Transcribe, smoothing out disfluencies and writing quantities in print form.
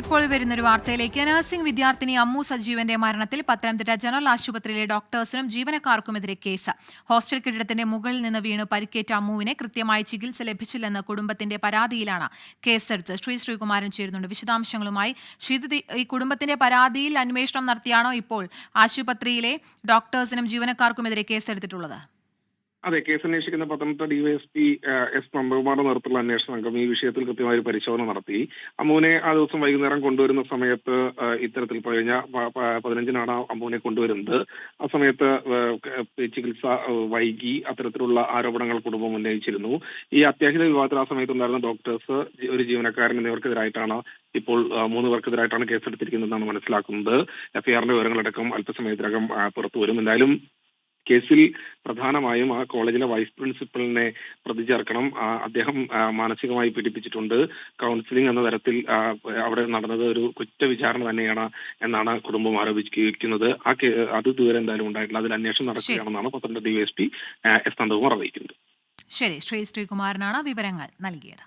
ഇപ്പോൾ വരുന്നൊരു വാർത്തയിലേക്ക്. നഴ്സിംഗ് വിദ്യാർത്ഥിനി അമ്മു സജീവന്റെ മരണത്തിൽ പത്തനംതിട്ട ജനറൽ ആശുപത്രിയിലെ ഡോക്ടേഴ്സിനും ജീവനക്കാർക്കുമെതിരെ കേസ്. ഹോസ്റ്റൽ കെട്ടിടത്തിന്റെ മുകളിൽ നിന്ന് വീണ് പരിക്കേറ്റ അമ്മുവിനെ കൃത്യമായി ചികിത്സ ലഭിച്ചില്ലെന്ന് കുടുംബത്തിന്റെ പരാതിയിലാണ് കേസെടുത്തത്. ശ്രീകുമാരൻ ചേരുന്നുണ്ട് വിശദാംശങ്ങളുമായി. ഈ കുടുംബത്തിന്റെ പരാതിയിൽ അന്വേഷണം നടത്തിയാണോ ഇപ്പോൾ ആശുപത്രിയിലെ ഡോക്ടേഴ്സിനും ജീവനക്കാർക്കുമെതിരെ കേസെടുത്തിട്ടുള്ളത്? അതെ, കേസ് അന്വേഷിക്കുന്ന പത്തനംതിട്ട ഡിവൈഎസ്പി എസ് നന്ദകുമാറിന്റെ നേതൃത്വത്തിലുള്ള അന്വേഷണ സംഘം ഈ വിഷയത്തിൽ കൃത്യമായ ഒരു പരിശോധന നടത്തി. അമ്മുവിനെ ആ ദിവസം വൈകുന്നേരം കൊണ്ടുവരുന്ന സമയത്ത് ഇത്തരത്തിൽ കഴിഞ്ഞ 15-നാണ് അമ്മുവിനെ കൊണ്ടുവരുന്നത്. ആ സമയത്ത് ചികിത്സ വൈകി, അത്തരത്തിലുള്ള ആരോപണങ്ങൾ കുടുംബം ഉന്നയിച്ചിരുന്നു. ഈ അത്യാഹിത വിഭാഗത്തിൽ ആ സമയത്തുണ്ടായിരുന്ന ഡോക്ടേഴ്സ്, ഒരു ജീവനക്കാരൻ എന്നിവർക്കെതിരായിട്ടാണ് ഇപ്പോൾ 3 പേർക്കെതിരായിട്ടാണ് കേസെടുത്തിരിക്കുന്നതെന്നാണ് മനസ്സിലാക്കുന്നത്. എഫ്ഐആറിന്റെ വിവരങ്ങളടക്കം അല്പസമയത്തിനകം പുറത്തു വരും. എന്തായാലും കേസിൽ പ്രധാനമായും ആ കോളേജിലെ വൈസ് പ്രിൻസിപ്പലിനെ പ്രതി ചേർക്കണം. അദ്ദേഹം മാനസികമായി പീഡിപ്പിച്ചിട്ടുണ്ട്. കൗൺസിലിംഗ് എന്ന തരത്തിൽ അവിടെ നടന്നത് ഒരു കുറ്റവിചാരണ തന്നെയാണ് എന്നാണ് കുടുംബം ആരോപിച്ചിരിക്കുന്നത്. അത് ഇതുവരെ എന്തായാലും ഉണ്ടായിട്ടില്ല. അതിൽ അന്വേഷണം നടക്കുകയാണെന്നാണ് പത്തനംതിട്ട ഡിവൈഎസ്പി എസ് നന്ദകുമാർ അറിയിക്കുന്നത്. ശരി, ശ്രീകുമാരനാണ് വിവരങ്ങൾ നൽകിയത്.